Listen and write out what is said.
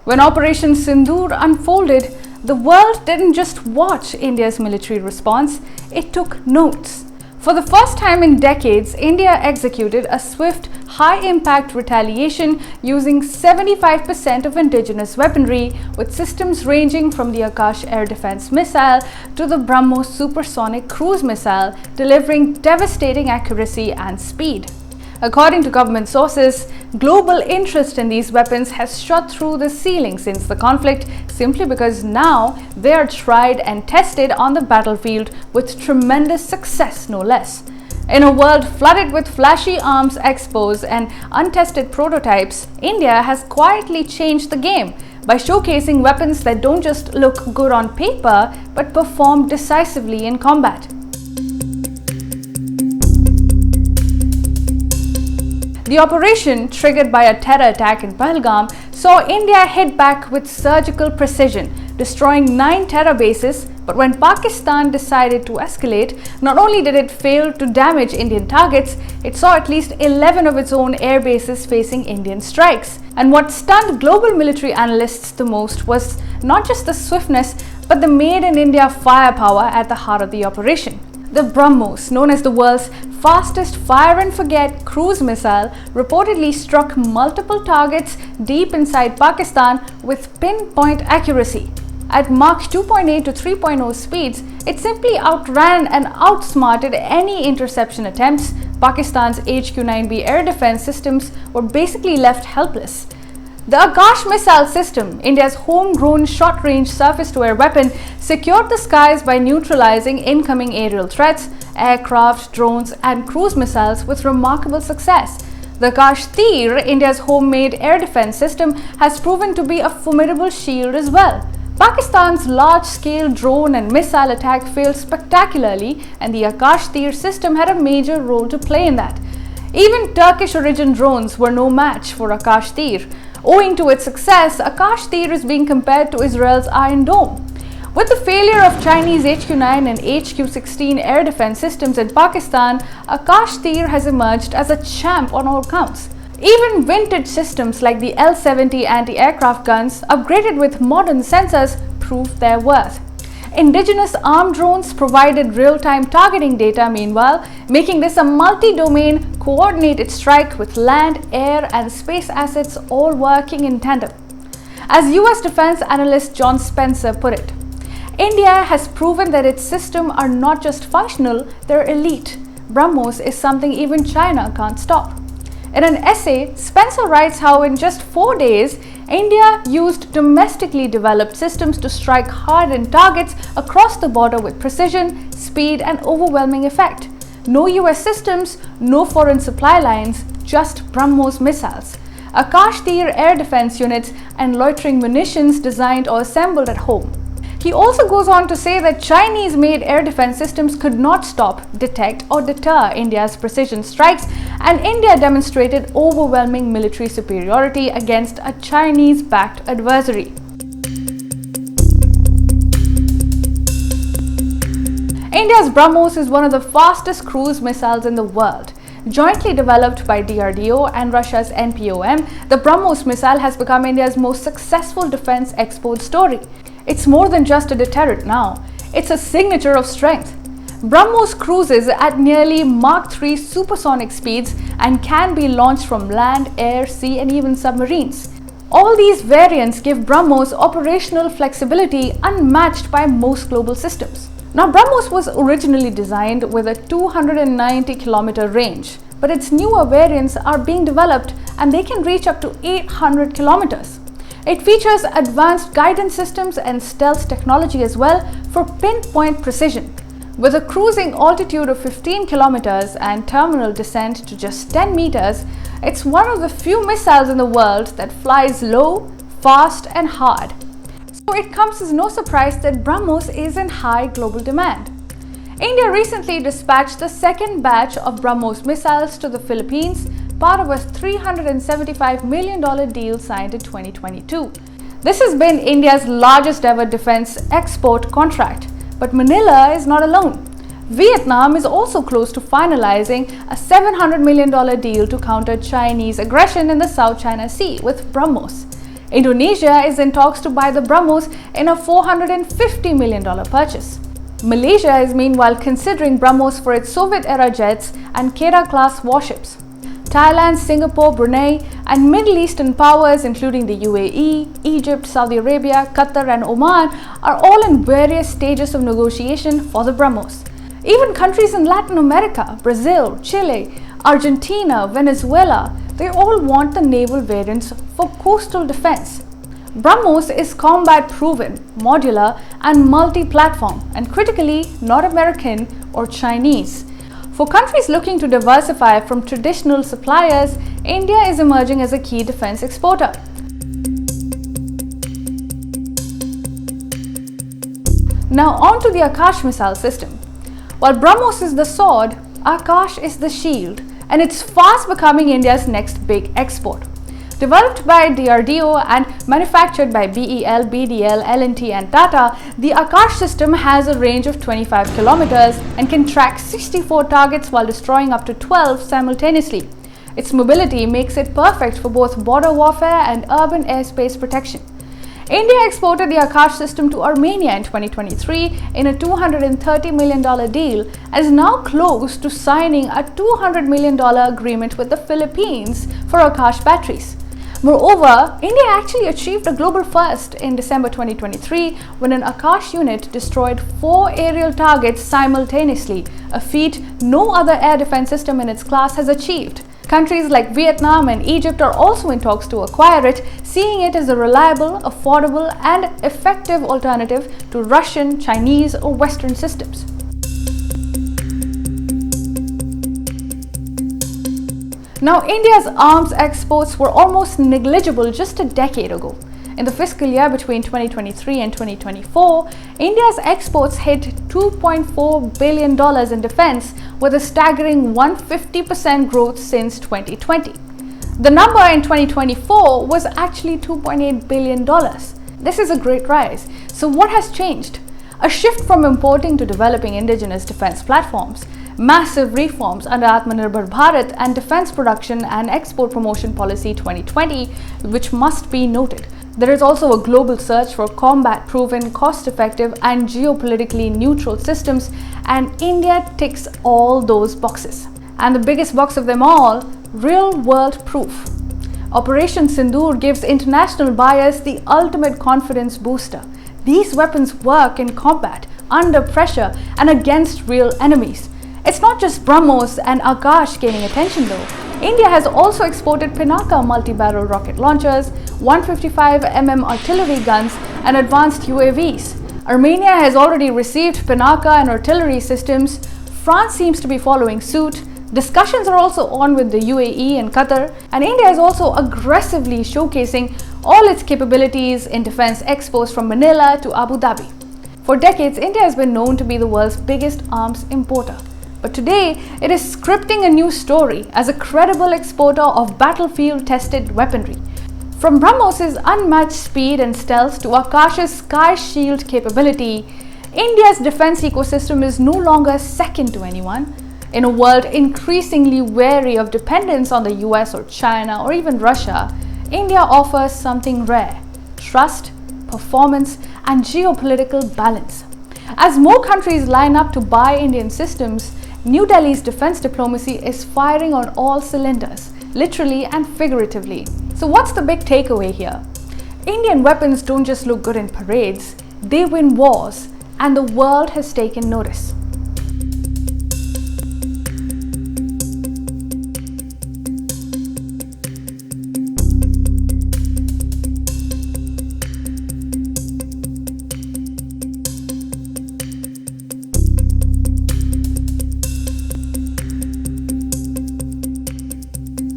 When Operation Synindhur unfolded, the world didn't just watch India's military response, it took notes. For the first time in decades, India executed a swift, high-impact retaliation using 75% of indigenous weaponry, with systems ranging from the Akash air defense missile to the BrahMos supersonic cruise missile, delivering devastating accuracy and speed. According to government sources, global interest in these weapons has shot through the ceiling since the conflict, simply because now they are tried and tested on the battlefield with tremendous success, no less. In a world flooded with flashy arms expos and untested prototypes, India has quietly changed the game by showcasing weapons that don't just look good on paper but perform decisively in combat. The operation, triggered by a terror attack in Pahalgam, saw India hit back with surgical precision, destroying 9 terror bases. But when Pakistan decided to escalate, not only did it fail to damage Indian targets, it saw at least 11 of its own air bases facing Indian strikes. And what stunned global military analysts the most was not just the swiftness, but the made in India firepower at the heart of the operation. The BrahMos, known as the world's fastest fire-and-forget cruise missile, reportedly struck multiple targets deep inside Pakistan with pinpoint accuracy. At Mach 2.8 to 3.0 speeds, it simply outran and outsmarted any interception attempts. Pakistan's HQ-9B air defense systems were basically left helpless. The Akash Missile system, India's homegrown short-range surface-to-air weapon, secured the skies by neutralizing incoming aerial threats, aircraft, drones, and cruise missiles with remarkable success. The Akash Tir, India's homemade air defense system, has proven to be a formidable shield as well. Pakistan's large-scale drone and missile attack failed spectacularly, and the Akash Tir system had a major role to play in that. Even Turkish-origin drones were no match for Akash Tir. Owing to its success, Akash Tir is being compared to Israel's Iron Dome. With the failure of Chinese HQ-9 and HQ-16 air defense systems in Pakistan, Akash Tir has emerged as a champ on all counts. Even vintage systems like the L-70 anti-aircraft guns, upgraded with modern sensors, proved their worth. Indigenous armed drones provided real-time targeting data meanwhile, making this a multi-domain, coordinated strike with land, air, and space assets all working in tandem. As US defense analyst John Spencer put it, India has proven that its systems are not just functional, they're elite. BrahMos is something even China can't stop. In an essay, Spencer writes how in just 4 days, India used domestically developed systems to strike hardened targets across the border with precision, speed, and overwhelming effect. No US systems, no foreign supply lines, just BrahMos missiles, Akash Tir air defense units, and loitering munitions designed or assembled at home. He also goes on to say that Chinese-made air defense systems could not stop, detect, or deter India's precision strikes, and India demonstrated overwhelming military superiority against a Chinese-backed adversary. India's BrahMos is one of the fastest cruise missiles in the world. Jointly developed by DRDO and Russia's NPOM, the BrahMos missile has become India's most successful defense export story. It's more than just a deterrent now, it's a signature of strength. BrahMos cruises at nearly Mach 3 supersonic speeds and can be launched from land, air, sea, and even submarines. All these variants give BrahMos operational flexibility unmatched by most global systems. Now, BrahMos was originally designed with a 290-kilometer range, but its newer variants are being developed and they can reach up to 800 kilometers. It features advanced guidance systems and stealth technology as well for pinpoint precision. With a cruising altitude of 15 kilometers and terminal descent to just 10 meters, it's one of the few missiles in the world that flies low, fast, and hard. So it comes as no surprise that BrahMos is in high global demand. India recently dispatched the second batch of BrahMos missiles to the Philippines, part of a $375 million deal signed in 2022. This has been India's largest ever defense export contract, but Manila is not alone. Vietnam is also close to finalizing a $700 million deal to counter Chinese aggression in the South China Sea with BrahMos. Indonesia is in talks to buy the BrahMos in a $450 million purchase. Malaysia is meanwhile considering BrahMos for its Soviet-era jets and Kera-class warships. Thailand, Singapore, Brunei, and Middle Eastern powers including the UAE, Egypt, Saudi Arabia, Qatar, and Oman are all in various stages of negotiation for the BrahMos. Even countries in Latin America, Brazil, Chile, Argentina, Venezuela, they all want the naval variants for coastal defense. BrahMos is combat-proven, modular, and multi-platform, and critically not American or Chinese. For countries looking to diversify from traditional suppliers, India is emerging as a key defense exporter. Now on to the Akash missile system. While BrahMos is the sword, Akash is the shield, and it's fast becoming India's next big export. Developed by DRDO and manufactured by BEL, BDL, L&T and Tata, the Akash system has a range of 25 kilometers and can track 64 targets while destroying up to 12 simultaneously. Its mobility makes it perfect for both border warfare and urban airspace protection. India exported the Akash system to Armenia in 2023 in a $230 million deal and is now close to signing a $200 million agreement with the Philippines for Akash batteries. Moreover, India actually achieved a global first in December 2023 when an Akash unit destroyed 4 aerial targets simultaneously, a feat no other air defense system in its class has achieved. Countries like Vietnam and Egypt are also in talks to acquire it, seeing it as a reliable, affordable, and effective alternative to Russian, Chinese, or Western systems. Now, India's arms exports were almost negligible just a decade ago. In the fiscal year between 2023 and 2024, India's exports hit $2.4 billion in defense, with a staggering 150% growth since 2020. The number in 2024 was actually $2.8 billion. This is a great rise. So what has changed? A shift from importing to developing indigenous defense platforms, massive reforms under Atmanirbhar Bharat, and Defense Production and Export Promotion Policy 2020, which must be noted. There is also a global search for combat-proven, cost-effective, and geopolitically neutral systems, and India ticks all those boxes. And the biggest box of them all, real-world proof. Operation Synindhur gives international buyers the ultimate confidence booster. These weapons work in combat, under pressure, and against real enemies. It's not just BrahMos and Akash gaining attention though. India has also exported Pinaka multi-barrel rocket launchers, 155mm artillery guns, and advanced UAVs. Armenia has already received Pinaka and artillery systems. France seems to be following suit. Discussions are also on with the UAE and Qatar, and India is also aggressively showcasing all its capabilities in defense expos from Manila to Abu Dhabi. For decades, India has been known to be the world's biggest arms importer. But today, it is scripting a new story as a credible exporter of battlefield-tested weaponry. From BrahMos' unmatched speed and stealth to Akash's Sky Shield capability, India's defense ecosystem is no longer second to anyone. In a world increasingly wary of dependence on the US or China or even Russia, India offers something rare: trust, performance, and geopolitical balance. As more countries line up to buy Indian systems, New Delhi's defense diplomacy is firing on all cylinders, literally and figuratively. So what's the big takeaway here? Indian weapons don't just look good in parades, they win wars, and the world has taken notice.